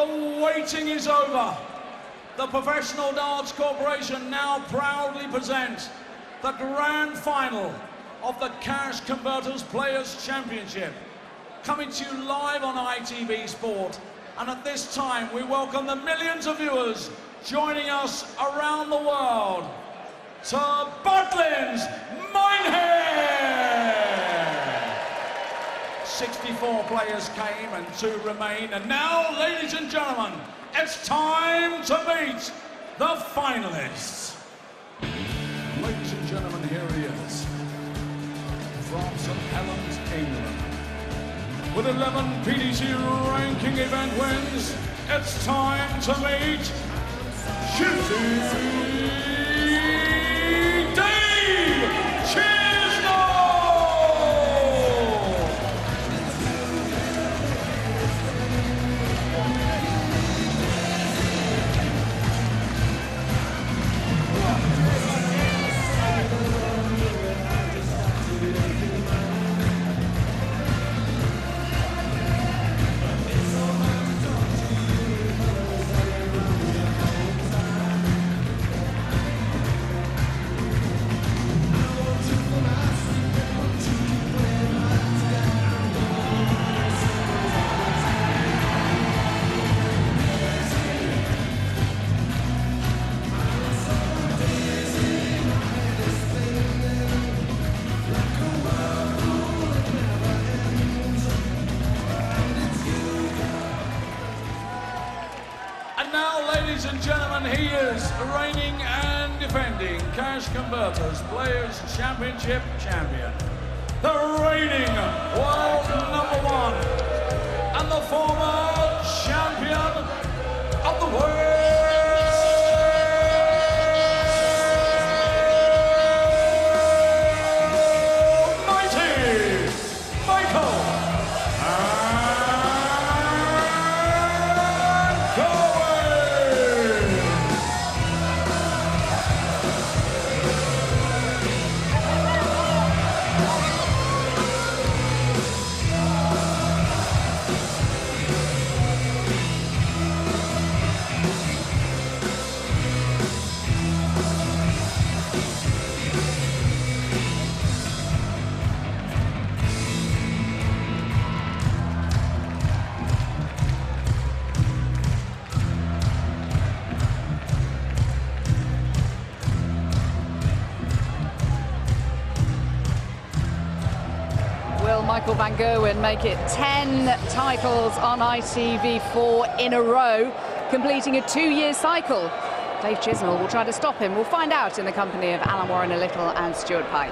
the waiting is over. The Professional Darts Corporation now proudly present the grand final of the Cash Converters Players Championship. Coming to you live on ITV Sport. And at this time, we welcome the millions of viewers joining us around the world to Butlins, Minehead! 64 players came and 2 remain. And now, ladies and gentlemen, it's time to meet the finalists. Ladies and gentlemen, here he is. From St Helens, England. With 11 PDC ranking event wins, it's time to meet Chisnall. Ladies and gentlemen, he is reigning and defending Cash Converters Players Championship champion, the reigning world #1, and the former champion of the world. Michael van Gerwen make it 10 titles on ITV4 in a row, completing a 2-year cycle. Dave Chisnall will try to stop him. We'll find out in the company of Alan Warren-a-Little and Stuart Pike.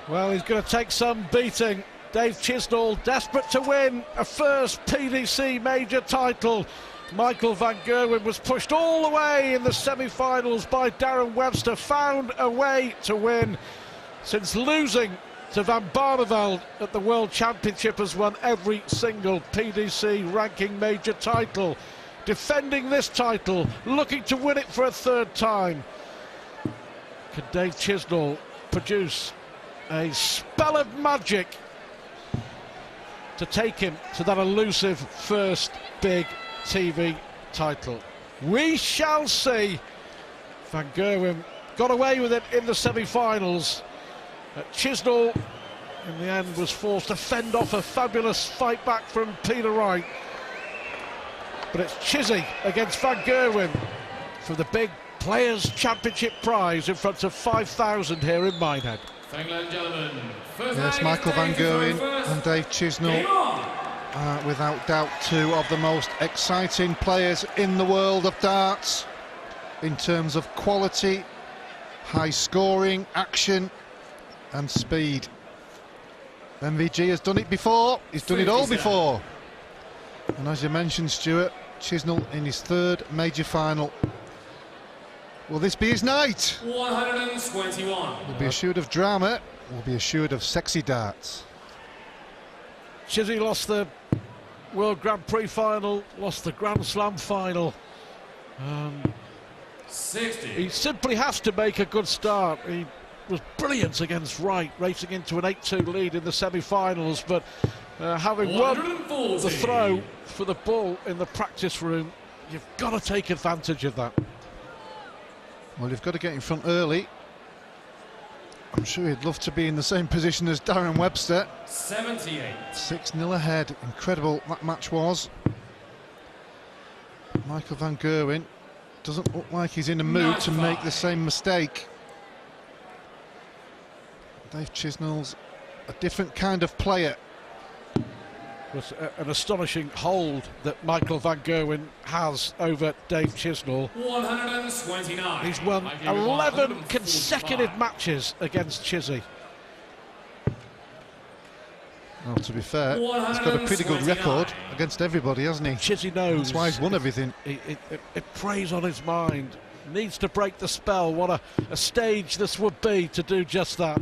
Well, he's going to take some beating. Dave Chisnall desperate to win a first PDC major title. Michael van Gerwen was pushed all the way in the semi-finals by Darren Webster, found a way to win. Since losing to Van Barneveld at the World Championship, has won every single PDC ranking major title. Defending this title, looking to win it for a 3rd time. Can Dave Chisnall produce a spell of magic to take him to that elusive first big TV title? We shall see. Van Gerwen got away with it in the semi-finals. Chisnall, in the end, was forced to fend off a fabulous fight back from Peter Wright. But it's Chizzy against Van Gerwen for the big Players' Championship prize in front of 5,000 here in Minehead. Thank you, ladies and gentlemen. Yes, Michael van Gerwen and Dave Chisnall are without doubt 2 of the most exciting players in the world of darts in terms of quality, high scoring, action and speed. MVG has done it before, he's done it all before. And as you mentioned, Stuart, Chisnall in his 3rd major final. Will this be his night? 121. Will be assured of drama, will be assured of sexy darts. Chizzy lost the World Grand Prix final, lost the Grand Slam final. 60. He simply has to make a good start. He was brilliant against Wright, racing into an 8-2 lead in the semi-finals, but Having won the throw for the ball in the practice room, you've got to take advantage of that. Well, you've got to get in front early. I'm sure he'd love to be in the same position as Darren Webster. 78. 6-0 ahead. Incredible that match was. Michael van Gerwen doesn't look like he's in a mood to make the same mistake. Dave Chisnall's a different kind of player. It was an astonishing hold that Michael van Gerwen has over Dave Chisnall. 129. He's won 11 consecutive matches against Chizzy. Well, to be fair, he's got a pretty good record against everybody, hasn't he? Chizzy knows. That's why he's won everything. It preys on his mind. Needs to break the spell. What a stage this would be to do just that.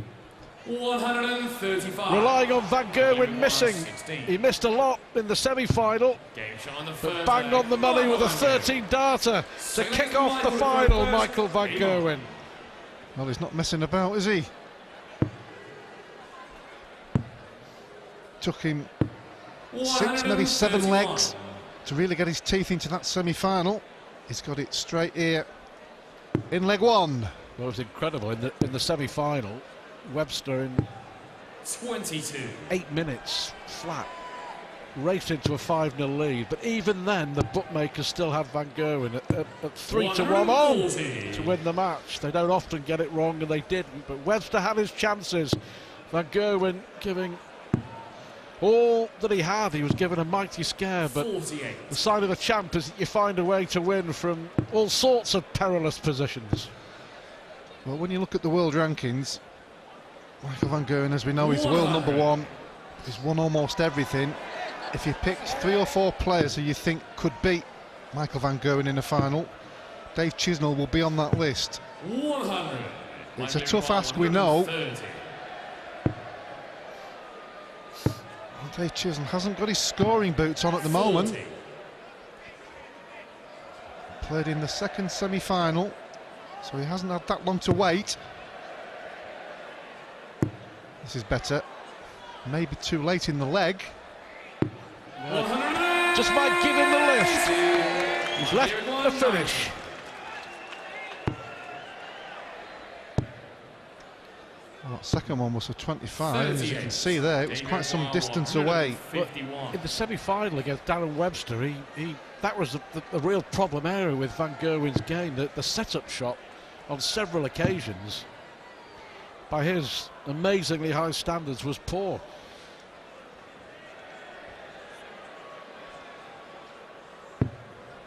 135. Relying on Van Gerwen missing. He missed a lot in the semi-final, but bang on the money with a 13-darter to kick off the final, Michael van Gerwen. Well, he's not messing about, is he? Took him 6, maybe 7 legs to really get his teeth into that semi-final. He's got it straight here in leg 1. Well, it was incredible in the semi-final. Webster in 22. 8 minutes flat raced into a 5-0 lead, but even then the bookmakers still had Van Gerwen at 3-1 on to win the match. They don't often get it wrong, and they didn't, but Webster had his chances. Van Gerwen giving all that he had. He was given a mighty scare, but 48. the sign of a champ is that you find a way to win from all sorts of perilous positions. Well, when you look at the world rankings, Michael van Gerwen, as we know, is world #1. He's won almost everything. If you picked 3 or 4 players who you think could beat Michael van Gerwen in a final, Dave Chisnall will be on that list. 100. It's a tough ask, we know. Dave Chisnall hasn't got his scoring boots on at the moment. Played in the second semi-final, so he hasn't had that long to wait. This is better. Maybe too late in the leg. Just might give him the lift. He's left the finish. Well, that second one was for 25. As you can see there, it was quite some distance away. But in the semi-final against Darren Webster, that was the real problem area with Van Gerwen's game. The set-up shot on several occasions, by his amazingly high standards, was poor.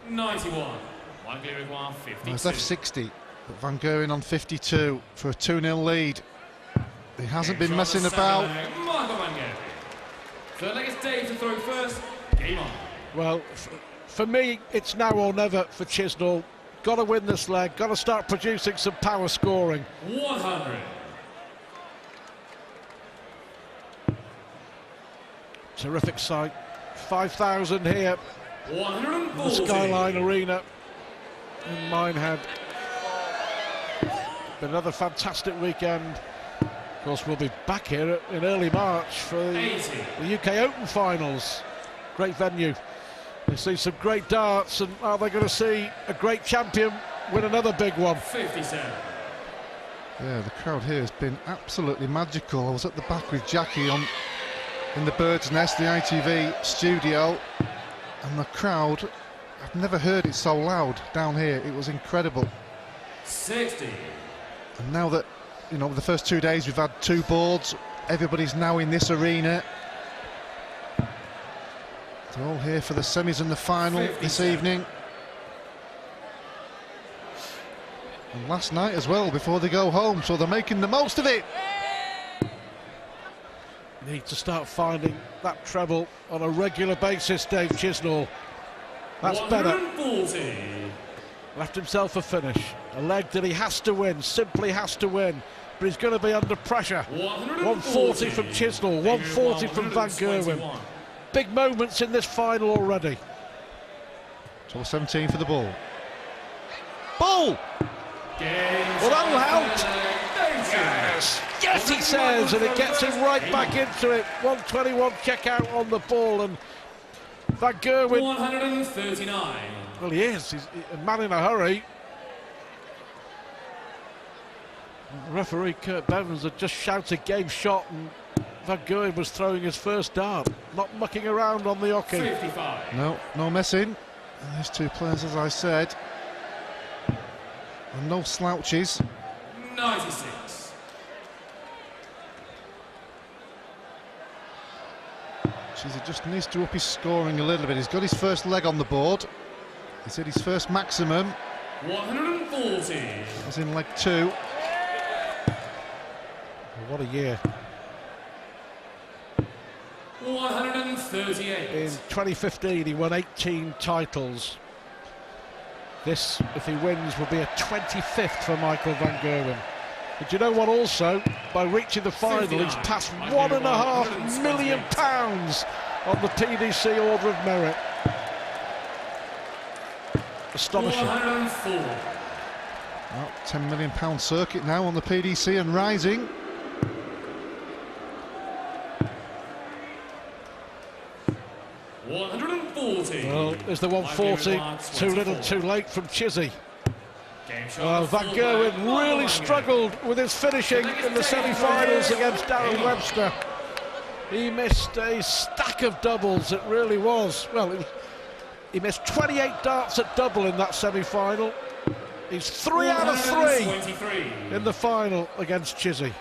.91. He's left 60, but Van Gerwen on 52 for a 2-0 lead. He hasn't been messing about. Michael van Gerwen. Third leg is Dave to throw first. Game on. Well, for me, it's now or never for Chisnall. Got to win this leg. Got to start producing some power scoring. 100. Terrific sight. 5,000 here. 140. The Skyline Arena in Minehead. Been another fantastic weekend. Of course, we'll be back here in early March for the UK Open finals. Great venue. They see some great darts, and are they going to see a great champion win another big one? 57. Yeah, the crowd here has been absolutely magical. I was at the back with Jackie in the Bird's Nest, the ITV studio, and the crowd, I've never heard it so loud down here. It was incredible. 60. And now that, you know, the first 2 days we've had 2 boards, everybody's now in this arena. They're all here for the semis and the final this evening. And last night as well, before they go home, so they're making the most of it. Need to start finding that treble on a regular basis, Dave Chisnall. That's better. 140. Left himself a finish. A leg that he has to win, simply has to win. But he's going to be under pressure. 140 from Chisnall, 140 from Van Gerwen. Big moments in this final already. 12-17 for the ball. Ball! Well, that'll help. Yes! yes, he says, and it gets him right back into it. 121 check out on the ball, and Van Gerwen... 139. Well, he is. He's a man in a hurry. Referee Kurt Bevins had just shouted game shot, and Van Gerwen was throwing his first dart, not mucking around on the hockey. 55. No messing. And these two players, as I said, and no slouches. 96. He just needs to up his scoring a little bit. He's got his first leg on the board. He's hit his first maximum. 140. As in leg 2. What a year. 138. In 2015 he won 18 titles. This, if he wins, will be a 25th for Michael Van Gerwen. But you know what also? By reaching the final, he's passed £1.5 million on the PDC Order of Merit. Astonishing. 104. Well, £10 million circuit now on the PDC and rising. Well, there's the 140, too little too late from Chizzy. Van Gerwen really struggled with his finishing in the semi-finals against Darren Webster. He missed a stack of doubles, it really was. Well, he missed 28 darts at double in that semi-final. He's 3 out of 3 in the final against Chizzy.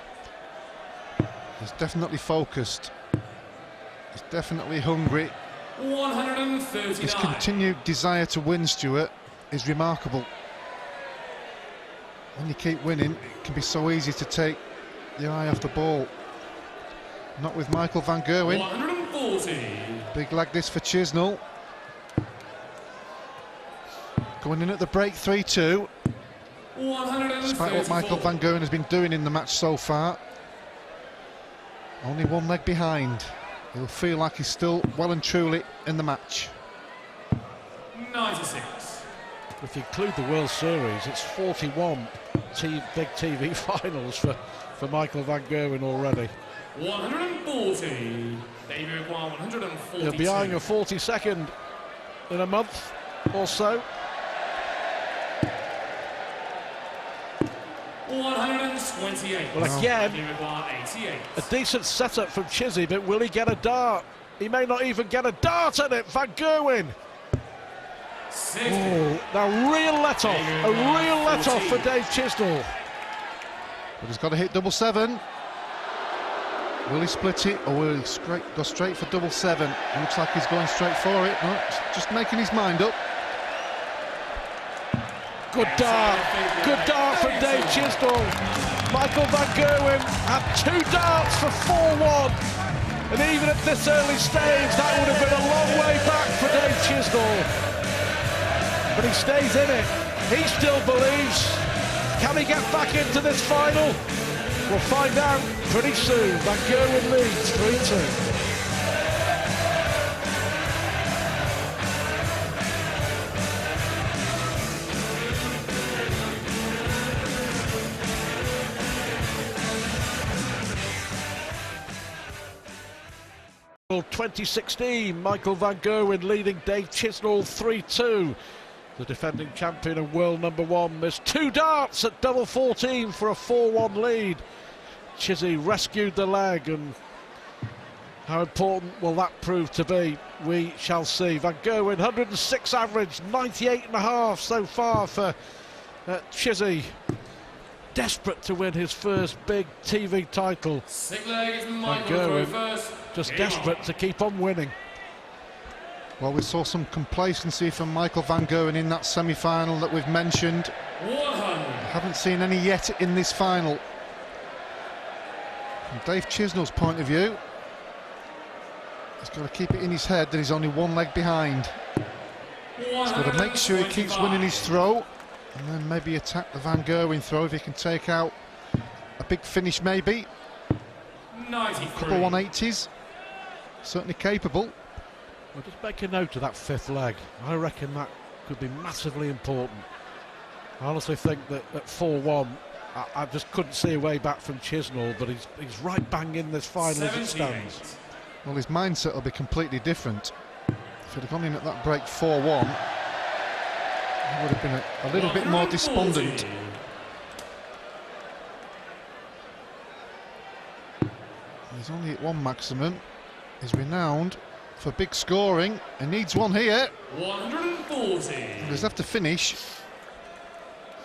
He's definitely focused. He's definitely hungry. 139. His continued desire to win, Stuart, is remarkable. When you keep winning, it can be so easy to take your eye off the ball. Not with Michael Van Gerwen. 140. Big leg this for Chisnall. Going in at the break 3-2. Despite what Michael Van Gerwen has been doing in the match so far. Only one leg behind. He'll feel like he's still well and truly in the match. 96. If you include the World Series, it's 41 big TV finals for Michael Van Gerwen already. 140. They require 142. He'll be eyeing a 42nd in a month or so. 128. Well, again, They require 88. a decent setup from Chizzy, but will he get a dart? He may not even get a dart at it. Van Gerwen. 60. Oh, now real let-off for Dave Chisnall. But he's got to hit double 7. Will he split it or will he go straight for double 7? It looks like he's going straight for it. No, just making his mind up. Good dart from Dave Chisnall. Michael Van Gerwen had 2 darts for 4-1. And even at this early stage, that would have been a long way back for Dave Chisnall. But he stays in it. He still believes. Can he get back into this final? We'll find out pretty soon. Van Gerwen leads 3-2. Well, 2016, Michael Van Gerwen leading Dave Chisnall 3-2. The defending champion and world #1 missed 2 darts at double 14 for a 4-1 lead. Chizzy rescued the leg, and how important will that prove to be? We shall see. Van Gerwen, 106 average, 98.5 so far for Chizzy. Desperate to win his first big TV title. Van Gerwen just desperate to keep on winning. Well, we saw some complacency from Michael Van Gerwen in that semi-final that we've mentioned. 100. Haven't seen any yet in this final. From Dave Chisnall's point of view, he's got to keep it in his head that he's only 1 leg behind. He's got to make sure he keeps winning his throw, and then maybe attack the Van Gerwen throw if he can take out a big finish maybe. 93. A couple 180s, certainly capable. Well, just make a note of that 5th leg. I reckon that could be massively important. I honestly think that at 4-1, I just couldn't see a way back from Chisnall, but he's right bang in this final as it stands. Well, his mindset will be completely different. If he'd have gone in at that break 4-1, he would have been a little bit more despondent. He's only at one maximum. He's renowned for big scoring. He needs one here. 140. He's left to finish.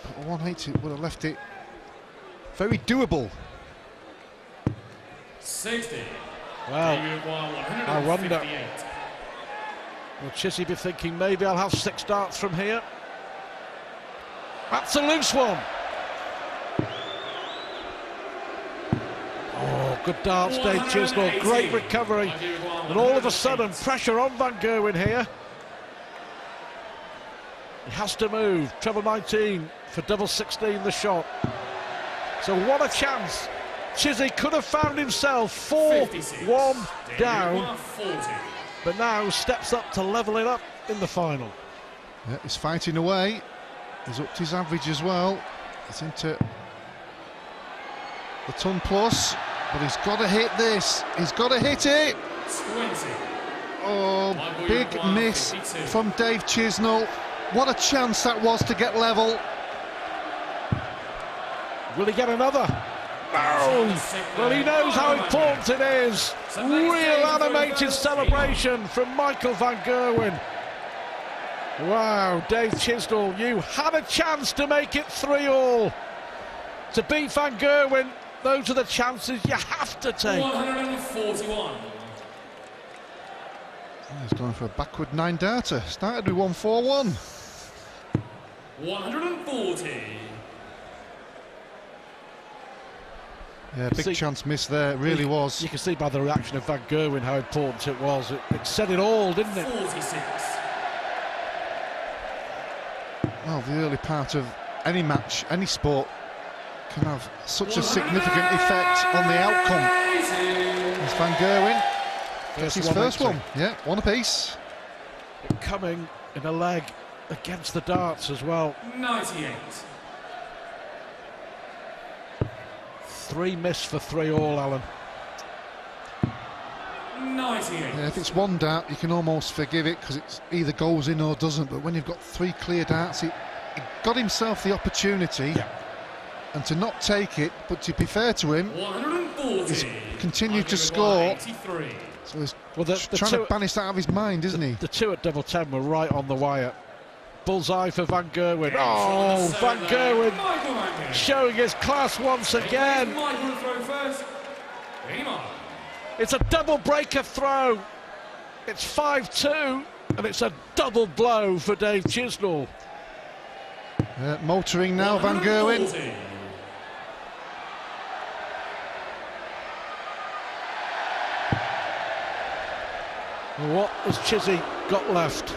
But 180 would have left it very doable. 60. Well, I wonder. Will Chizzy be thinking maybe I'll have 6 darts from here? That's a loose one. Oh, good darts, Dave Chisnall. Great recovery. And all of a sudden, pressure on Van Gerwen here. He has to move. Treble 19 for double 16 the shot. So what a chance. Chizzy could have found himself 4-1 down, but now steps up to level it up in the final. Yeah, he's fighting away. He's upped his average as well. He's into the ton plus, but he's got to hit this. He's got to hit it. 20. Oh, big miss from Dave Chisnall. What a chance that was to get level. Will he get another? No! Well, he knows how important it is. Real animated celebration from Michael Van Gerwen. Wow, Dave Chisnall, you had a chance to make it 3-all. To beat Van Gerwen, those are the chances you have to take. 141. He's going for a backward 9-darter. Started with 141. 140. Yeah, big chance missed there, it really was. You can see by the reaction of Van Gerwen how important it was. It said it all, didn't it? 46. Well, the early part of any match, any sport, can have such a significant effect on the outcome. It's Van Gerwen. That's his first one. Yeah, one apiece. Coming in a leg against the darts as well. 98. 3 miss for 3-all, Alan. 98. Yeah, if it's one dart, you can almost forgive it because it either goes in or doesn't. But when you've got 3 clear darts, he got himself the opportunity, and to not take it, but to be fair to him, 140. he's continued to score. 83. So he's the trying to banish that out of his mind, isn't he? The 2 at double 10 were right on the wire. Bullseye for Van Gerwen. Oh, Van Gerwen showing his class once again. It's a double breaker throw. It's 5-2, and it's a double blow for Dave Chisnall. Motoring now, Van Gerwen. What has Chizzy got left?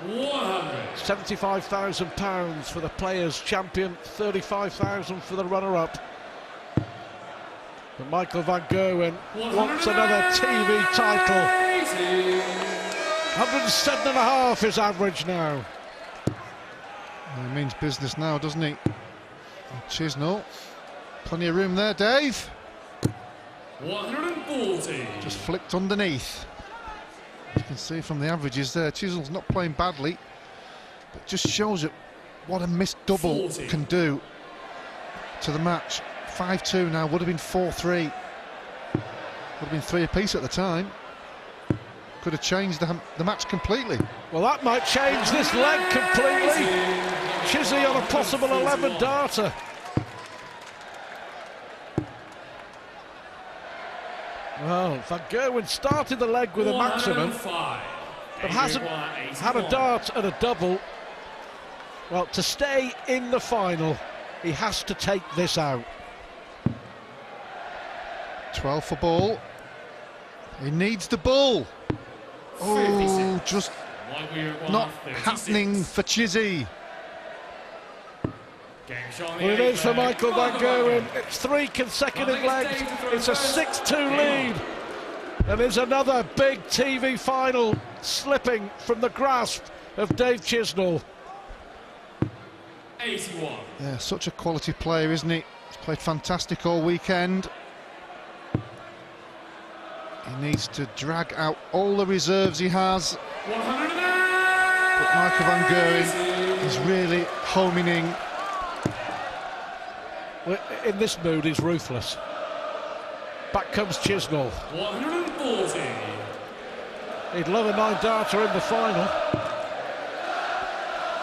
100. £75,000 for the Players' Champion, 35,000 for the runner-up. But Michael Van Gerwen wants another TV title. 107.5 is average now. He means business now, doesn't he? Chisnall. Plenty of room there, Dave. 140. Just flicked underneath. You can see from the averages there, Chisnall's not playing badly, but just shows it what a missed double 40. can do to the match. 5-2 now, would have been 4-3. Would have been 3 apiece at the time. Could have changed the match completely. Well, that might change this leg completely. Chizzy on a possible 11-darter. Well, Van Gerwen started the leg with a maximum, but hasn't had a dart and a double. Well, to stay in the final, he has to take this out. 12 for ball. He needs the ball. Oh, just not happening for Chizzy. Well, it is for Michael Van Gerwen. It's 3 consecutive legs. It's a 6-2 lead. And there's another big TV final slipping from the grasp of Dave Chisnall. 81. Yeah, such a quality player, isn't he? He's played fantastic all weekend. He needs to drag out all the reserves he has. 108. But Michael van Gerwen is really homing in. Well, in this mood, he's ruthless. Back comes Chisnall. 140. He'd love a 9-darter in the final.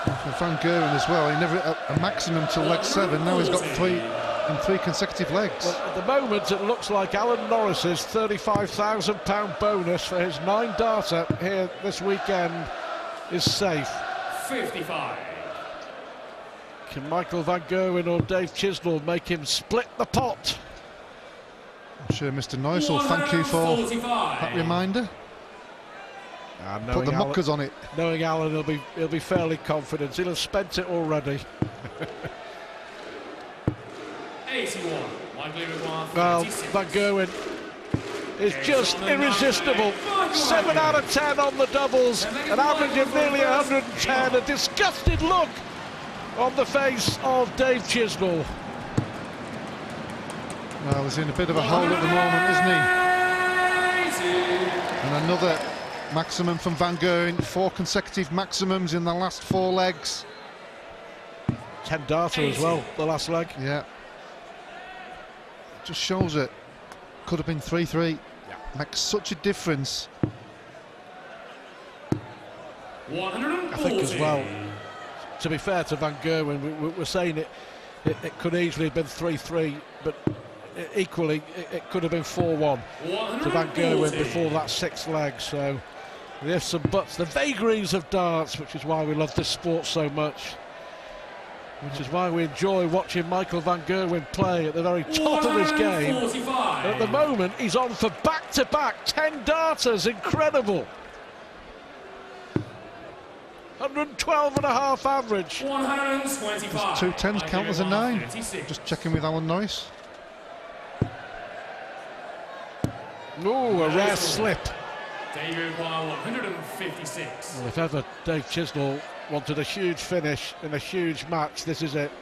For Van Gerwen as well, he never a maximum till leg 7. Now he's got 3 in 3 consecutive legs. Well, at the moment, it looks like Alan Norris's £35,000 bonus for his 9-darter here this weekend is safe. 55. Can Michael van Gerwen or Dave Chisnall make him split the pot? I'm sure Mr. Noyce will thank you for that reminder. Put the muckers on it. Knowing Alan, he'll be fairly confident. He'll have spent it already. 81. Well, Van Gerwen is just irresistible. 7 out of 10 on the doubles, an average of nearly 110. A disgusted look on the face of Dave Chisnall. Well, he's in a bit of a hole at the moment, isn't he? And another maximum from Van Gerwen. 4 consecutive maximums in the last 4 legs. 10-darter as well, the last leg. Yeah. Just shows it. Could have been 3-3. Yeah. Makes such a difference. 140. I think as well, to be fair to Van Gerwen, we're saying it could easily have been 3-3, but equally it could have been 4-1 to Van Gerwen before that 6th leg. So the ifs and buts, the vagaries of darts, which is why we love this sport so much, which is why we enjoy watching Michael van Gerwen play at the very top of his game. At the moment, he's on for back-to-back 10 darters, incredible. 112.5 average. 125. Does 2 10s count as a 9? Just checking with Alan Norris. Oh, a rare slip. David 156. Well, if ever Dave Chisnall wanted a huge finish in a huge match, this is it.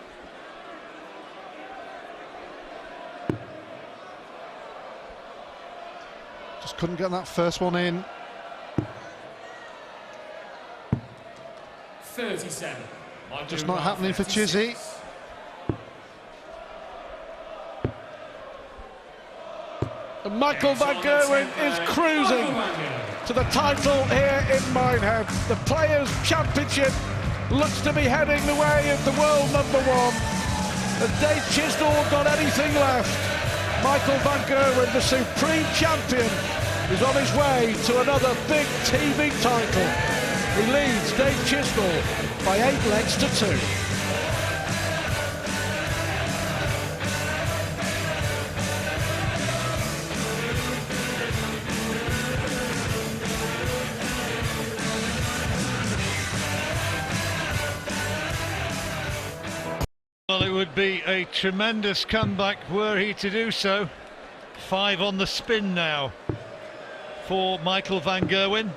Just couldn't get that first one in. 37. Just not happening for Chizzy. And Michael van Gerwen is cruising to the title here in Minehead. The Players' Championship looks to be heading the way of the world #1. Has Dave Chisnall got anything left? Michael van Gerwen, the supreme champion, is on his way to another big TV title. He leads Dave Chisnall by 8 legs to 2. Well, it would be a tremendous comeback were he to do so. 5 on the spin now for Michael van Gerwen.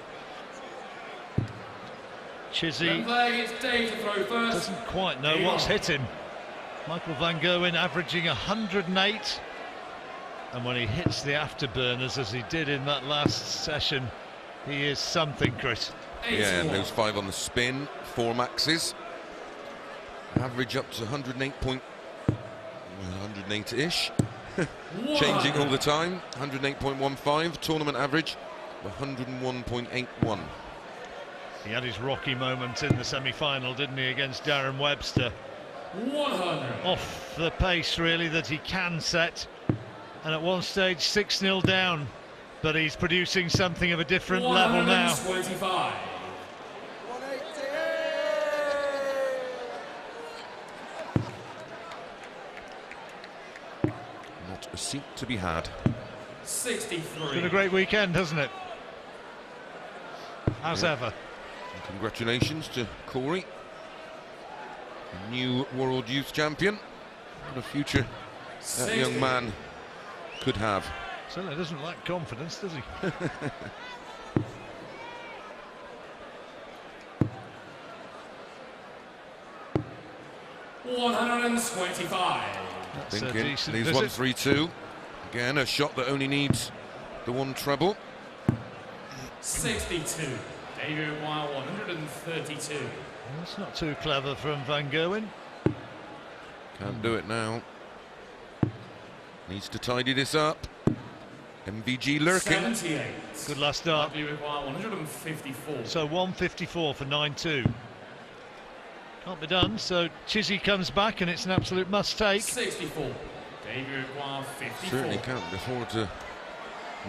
Chizzy doesn't quite know what's hit him. Michael van Gerwen averaging 108, and when he hits the afterburners as he did in that last session, he is something, Chris. Yeah, and those 5 on the spin, 4 maxes. Average up to 108-ish. Changing all the time. 108.15, tournament average 101.81. He had his rocky moment in the semi-final, didn't he, against Darren Webster. 100. Off the pace, really, that he can set. And at one stage, 6-0 down. But he's producing something of a different level now. 125. Not a seat to be had. 63. It's been a great weekend, hasn't it? As ever. And congratulations to Corey, the new World Youth Champion. What a future that young man could have. Certainly doesn't lack confidence, does he? 125. That's a Thinking, decent leaves visit. 132. Again, a shot that only needs the one treble. 62. David Wire 132. That's not too clever from Van Gerwen. Can't do it now. Needs to tidy this up. MVG lurking. 78. Good last start. David Wire 154. So 154 for 9-2. Can't be done, so Chizzy comes back and it's an absolute must-take. 64. David Wire 54. Certainly can't afford to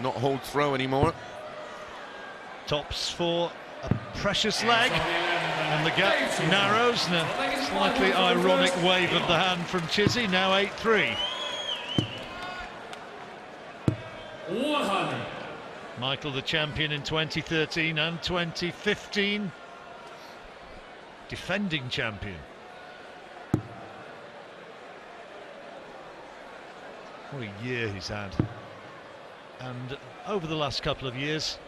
not hold throw anymore. Tops for a precious leg, and the gap narrows, and a slightly ironic wave of the hand from Chizzy, now 8-3. 100. Michael, the champion in 2013 and 2015. Defending champion. What a year he's had. And over the last couple of years,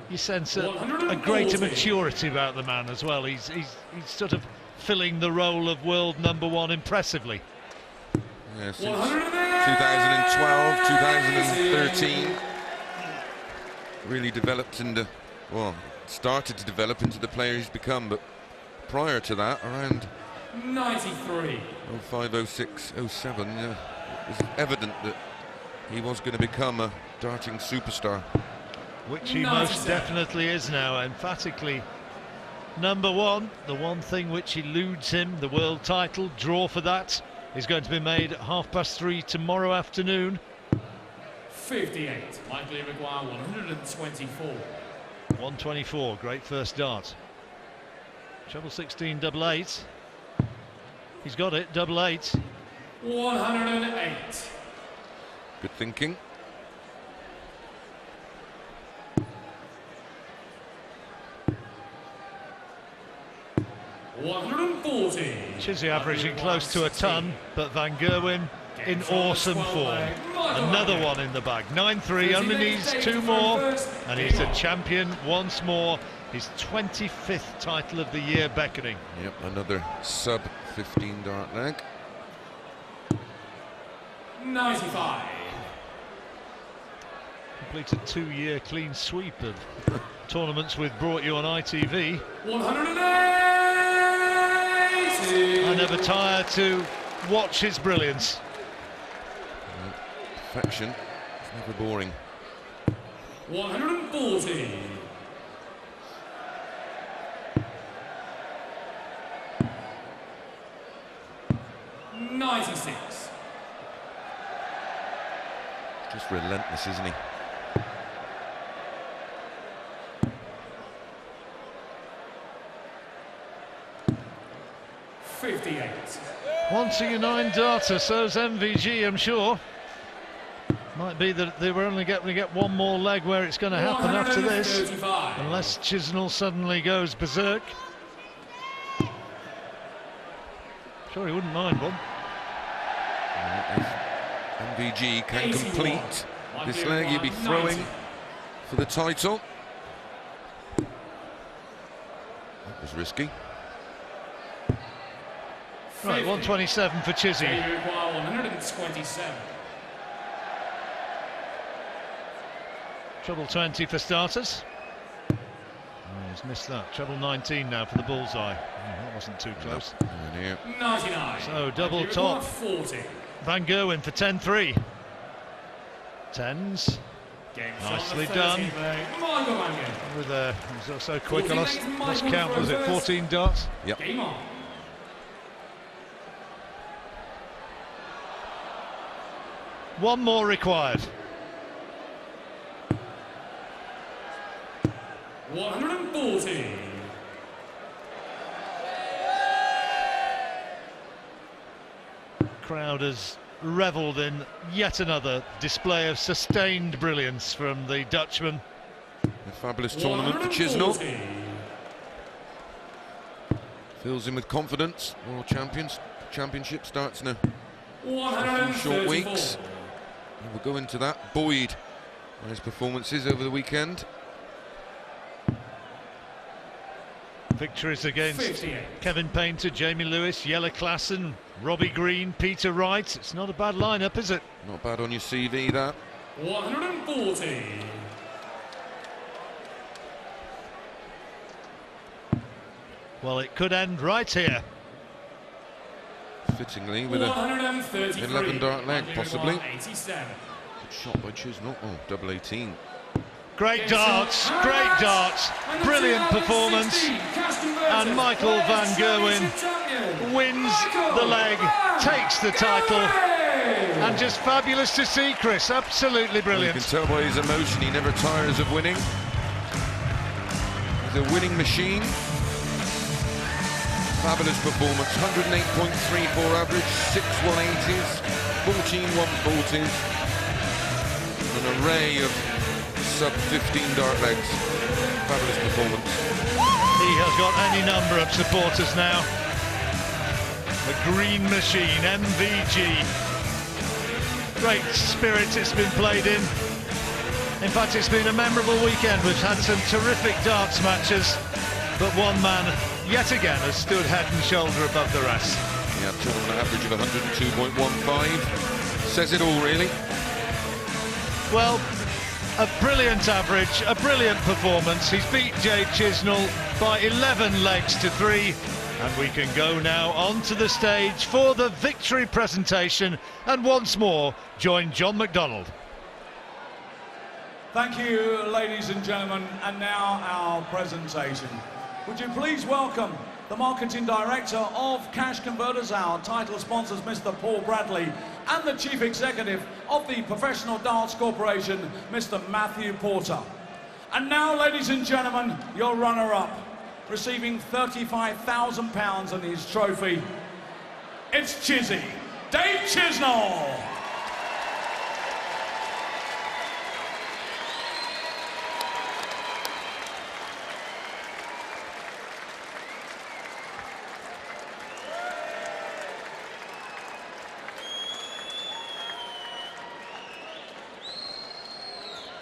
you sense a greater maturity about the man as well. He's sort of filling the role of world #1 impressively. Yeah, since 2012, 2013, really developed into, well, started to develop into the player he's become, but prior to that, around 93. 05, 06, 07, it was evident that he was going to become a darting superstar. Which he most definitely is now, emphatically #1. The one thing which eludes him, the world title, draw for that, is going to be made at 3:30 tomorrow afternoon. 58. Michael Maguire 124. 124, great first dart. Treble 16, double 8. He's got it, double 8. 108. Good thinking. Chizzy averaging close to a ton, but Van Gerwen in awesome form. Another one in the bag. 9-3, only needs 2 more, and he's a champion once more. His 25th title of the year beckoning. Yep, another sub-15 dart leg. 95. Completed 2-year clean sweep of tournaments with Brought You on ITV. 180. I never tire to watch his brilliance. Perfection, it's never boring. 140. 96. Just relentless, isn't he? Once a nine darter, so's MVG, I'm sure. Might be that they were only going to get one more leg where it's going to happen after this, unless Chisnall suddenly goes berserk. Sure, he wouldn't mind one. If MVG can complete this leg, he'll be throwing for the title. That was risky. Right, 127 for Chizzy. 127. Treble 20 for starters. Oh, he's missed that. Treble 19 now for the bullseye. That wasn't too close. 99. So double top. 40. Van Gerwen for 10-3. Tens. Nicely done. With he was so quick. I lost count. Was it 14 darts? Yep. Game on. One more required. 140. Crowd has revelled in yet another display of sustained brilliance from the Dutchman. A fabulous tournament for Chisnall. Fills in with confidence. World Championship starts in a few short weeks. And we'll go into that, buoyed by his performances over the weekend. Victories against 58. Kevin Painter, Jamie Lewis, Jelle Klassen, Robbie Green, Peter Wright. It's not a bad lineup, is it? Not bad on your CV, that. 140. Well, it could end right here. Fittingly, with a 11 dart leg, possibly. 87. Good shot by Chisnall. Oh, double 18. Great darts, brilliant performance, and Michael van Gerwen wins the leg, takes the title, and just fabulous to see, Chris, absolutely brilliant. You can tell by his emotion, he never tires of winning. He's a winning machine. Fabulous performance, 108.34 average, 6 180s, 14 140s, an array of sub-15 dart legs. Fabulous performance. He has got any number of supporters now. The Green Machine, MVG. Great spirit it's been played in. In fact, it's been a memorable weekend. We've had some terrific darts matches, but one man, yet again, has stood head and shoulder above the rest. Yeah, tournament average of 102.15. Says it all, really. Well, a brilliant average, a brilliant performance. He's beat Dave Chisnall by 11 legs to 3. And we can go now onto the stage for the victory presentation and once more join John McDonald. Thank you, ladies and gentlemen, and now our presentation. Would you please welcome the Marketing Director of Cash Converters, our title sponsors, Mr. Paul Bradley, and the Chief Executive of the Professional Darts Corporation, Mr. Matthew Porter. And now, ladies and gentlemen, your runner-up, receiving £35,000 in his trophy, it's Chizzy, Dave Chisnall.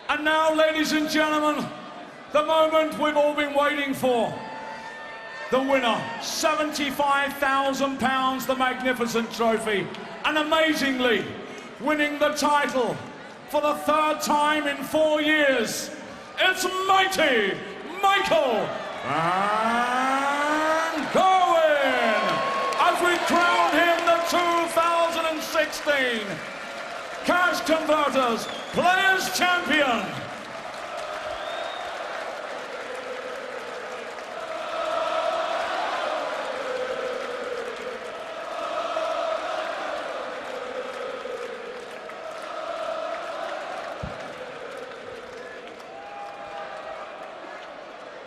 And now, ladies and gentlemen, the moment we've all been waiting for. The winner, £75,000, the magnificent trophy, and amazingly winning the title for the 3rd time in 4 years. It's mighty Michael van Gerwen as we crown him the 2016 Cash Converters Players Champion.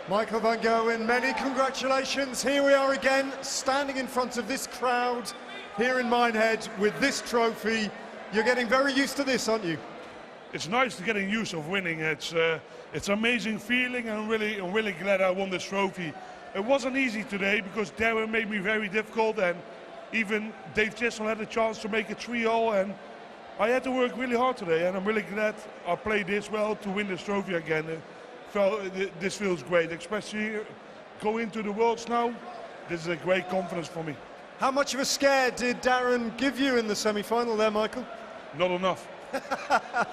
Michael van Gerwen, many congratulations. Here we are again, standing in front of this crowd here in Minehead with this trophy. You're getting very used to this, aren't you? It's nice to getting used of winning. It's an amazing feeling. I'm really glad I won this trophy. It wasn't easy today because Darren made me very difficult, and even Dave Chisnall had a chance to make it 3-all, and I had to work really hard today, and I'm really glad I played this well to win this trophy again. This feels great, especially going into the Worlds now. This is a great confidence for me. How much of a scare did Darren give you in the semi-final there, Michael? Not enough.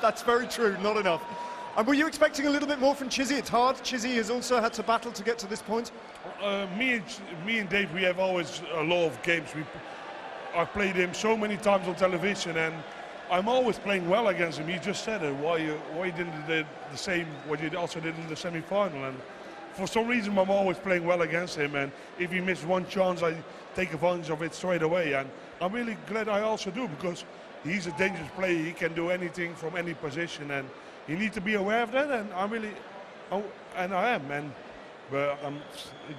That's very true, not enough. And were you expecting a little bit more from Chizzy? It's hard. Chizzy has also had to battle to get to this point. Me and Dave, we have always a lot of games. I've played him so many times on television, and I'm always playing well against him. He just said it. Why you didn't do the same what you also did in the semi-final? And for some reason, I'm always playing well against him. And if he misses one chance, I take advantage of it straight away. And I'm really glad I also do, because he's a dangerous player. He can do anything from any position, and you need to be aware of that. And I am. But I'm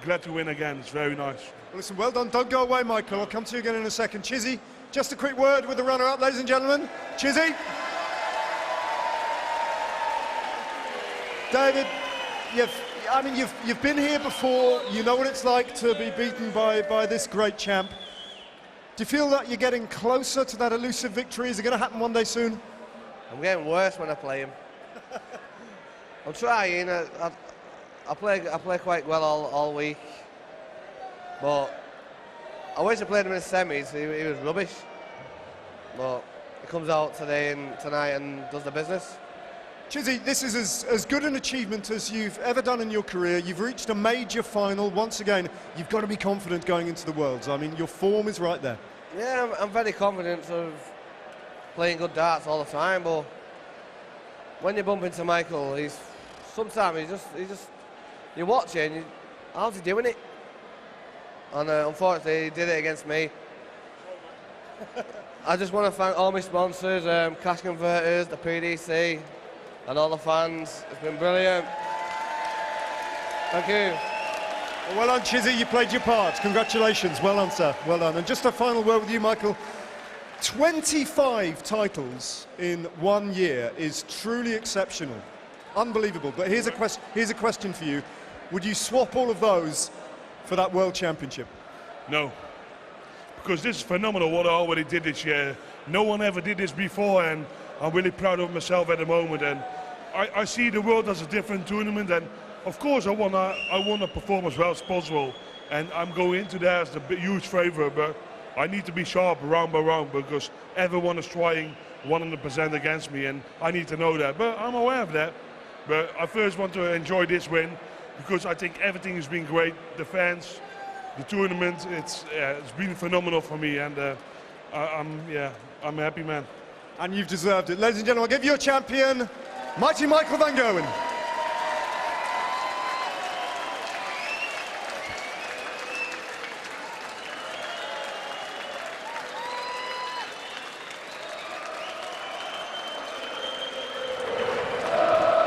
glad to win again. It's very nice. Well, listen, well done. Don't go away, Michael. I'll come to you again in a second. Chizzy, just a quick word with the runner-up, ladies and gentlemen. Chizzy. David, you've been here before. You know what it's like to be beaten by this great champ. Do you feel that you're getting closer to that elusive victory? Is it going to happen one day soon? I'm getting worse when I play him. I'm trying. I play quite well all week. But I wish I played him in the semis. He was rubbish. But he comes out today and tonight and does the business. Chizzy, this is as good an achievement as you've ever done in your career. You've reached a major final. Once again, you've got to be confident going into the Worlds. I mean, your form is right there. Yeah, I'm very confident of playing good darts all the time, but when you bump into Michael, sometimes you watch it and how's he doing it? And unfortunately, he did it against me. I just want to thank all my sponsors, Cash Converters, the PDC, and all the fans. It's been brilliant. Thank you. Well done, Chizzy, you played your part. Congratulations, well done, sir, well done. And just a final word with you, Michael. 25 titles in 1 year is truly exceptional. Unbelievable. But here's a question for you. Would you swap all of those for that World Championship? No. Because this is phenomenal what I already did this year. No one ever did this before, and I'm really proud of myself at the moment. And I see the world as a different tournament, and of course I wanna perform as well as possible. And I'm going into that as the huge favourite, but I need to be sharp round by round because everyone is trying 100% against me, and I need to know that. But I'm aware of that. But I first want to enjoy this win because I think everything has been great. The fans, the tournament, it's been phenomenal for me, and I'm a happy man. And you've deserved it. Ladies and gentlemen, I'll give you a champion, mighty Michael van Gerwen.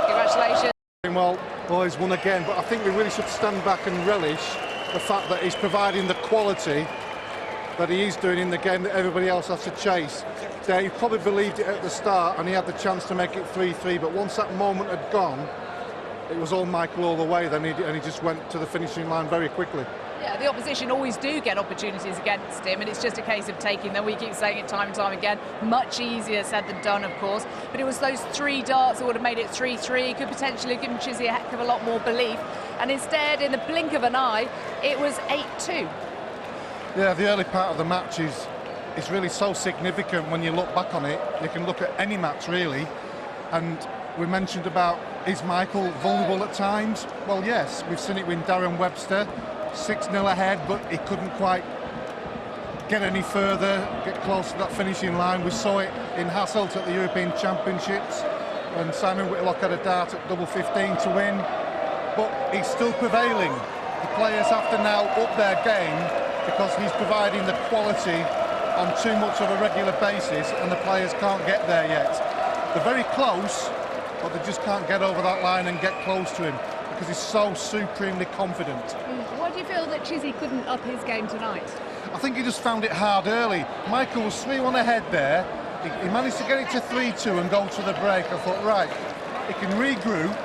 Congratulations. Well, boys won again, but I think we really should stand back and relish the fact that he's providing the quality that he is doing in the game that everybody else has to chase. Dave probably believed it at the start and he had the chance to make it 3-3, but once that moment had gone, it was all Michael all the way then, and he just went to the finishing line very quickly. Yeah, the opposition always do get opportunities against him, and it's just a case of taking them. We keep saying it time and time again. Much easier said than done, of course. But it was those 3 darts that would have made it 3-3. Could potentially have given Chizzy a heck of a lot more belief. And instead, in the blink of an eye, it was 8-2. Yeah, the early part of the match is really so significant when you look back on it. You can look at any match, really. And we mentioned about, is Michael vulnerable at times? Well, yes. We've seen it with Darren Webster. 6-0 ahead, but he couldn't quite get any further, get close to that finishing line. We saw it in Hasselt at the European Championships when Simon Whitlock had a dart at double 15 to win, but he's still prevailing. The players have to now up their game because he's providing the quality on too much of a regular basis, and the players can't get there yet. They're very close, but they just can't get over that line and get close to him because he's so supremely confident. Why do you feel that Chizzy couldn't up his game tonight? I think he just found it hard early. Michael was 3-1 ahead there. He managed to get it to 3-2 and go to the break. I thought, right, he can regroup,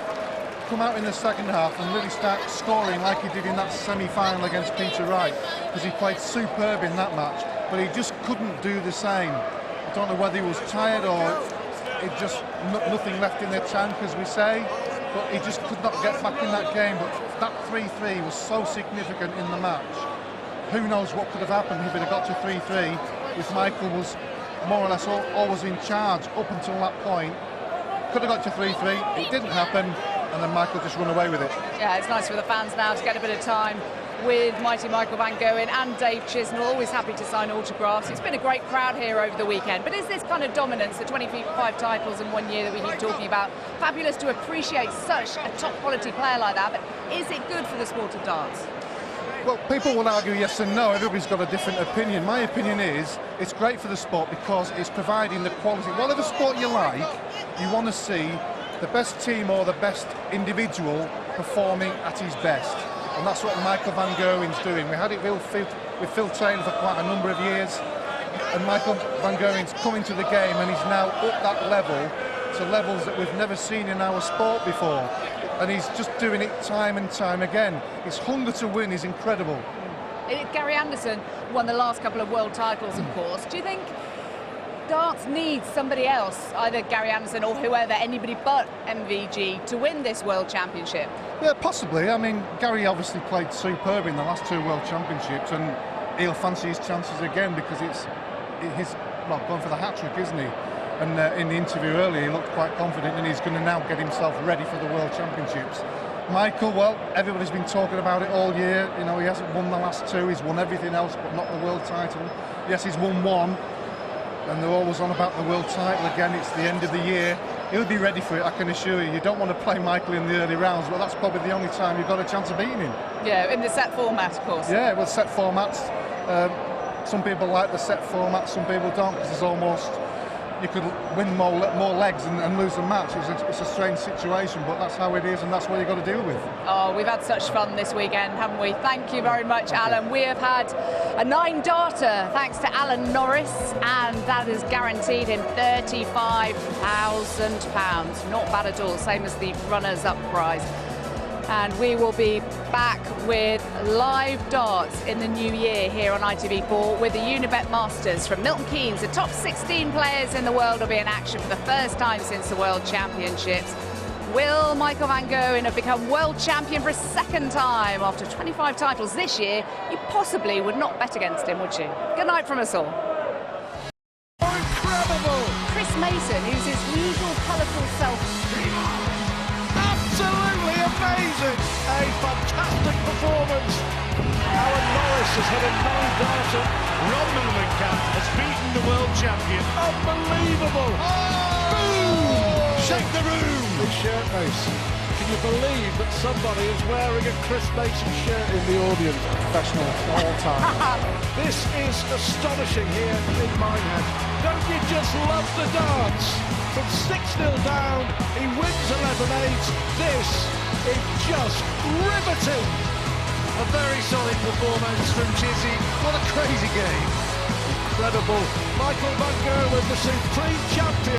come out in the second half and really start scoring like he did in that semi-final against Peter Wright, because he played superb in that match, but he just couldn't do the same. I don't know whether he was tired or it just nothing left in the tank, as we say, but he just could not get back in that game. But that 3-3 was so significant in the match. Who knows what could have happened if it had got to 3-3 if Michael was more or less always in charge up until that point. Could have got to 3-3, it didn't happen, and then Michael just run away with it. Yeah, it's nice for the fans now to get a bit of time with mighty Michael van Gerwen and Dave Chisnall, always happy to sign autographs. It's been a great crowd here over the weekend, but is this kind of dominance, the 25 titles in 1 year that we keep talking about, fabulous to appreciate such a top quality player like that, but is it good for the sport of darts? Well, people will argue yes and no. Everybody's got a different opinion. My opinion is it's great for the sport because it's providing the quality. Whatever sport you like, you want to see the best team or the best individual performing at his best. And that's what Michael van Gerwen's doing. We had it with Phil Taylor for quite a number of years, and Michael van Gerwen's coming to the game and he's now up that level to levels that we've never seen in our sport before. And he's just doing it time and time again. His hunger to win is incredible. Gary Anderson won the last couple of world titles, of course. Do you think darts needs somebody else, either Gary Anderson or whoever, anybody but MVG, to win this World Championship? Yeah, possibly. I mean, Gary obviously played superb in the last 2 World Championships, and he'll fancy his chances again because it's going for the hat-trick, isn't he? And in the interview earlier, he looked quite confident, and he's going to now get himself ready for the World Championships. Michael, well, everybody's been talking about it all year. You know, he hasn't won the last 2, he's won everything else but not the world title. Yes, he's won 1, and they're always on about the world title again. It's the end of the year. He'll be ready for it, I can assure you. You don't want to play Michael in the early rounds, but that's probably the only time you've got a chance of beating him. Yeah, in the set format, of course. Yeah, well, set formats. Some people like the set format, some people don't, because there's almost, you could win more legs and lose the match. It's a strange situation, but that's how it is, and that's what you've got to deal with. Oh, we've had such fun this weekend, haven't we? Thank you very much, Alan. We have had a 9-darter, thanks to Alan Norris, and that is guaranteed in £35,000. Not bad at all, same as the runners-up prize. And we will be back with live darts in the new year here on ITV4 with the Unibet Masters from Milton Keynes. The top 16 players in the world will be in action for the first time since the World Championships. Will Michael van Gerwen have become world champion for a 2nd time after 25 titles this year? You possibly would not bet against him, would you? Good night from us all. Incredible! Chris Mason, who's his usual colourful self. Absolutely amazing! A fantastic performance. Alan Norris has hit a 9-darter. Rob Mellencamp has beaten the world champion. Unbelievable! Boom! Shake the room! The shirt race. Can you believe that somebody is wearing a Chris Mason shirt in the audience? Professional all time. This is astonishing here in Minehead. Don't you just love the dance? From 6-0 down, he wins 11-8. This is just riveting. A very solid performance from Chizzy. What a crazy game. Incredible. Michael van Gerwen, the supreme champion.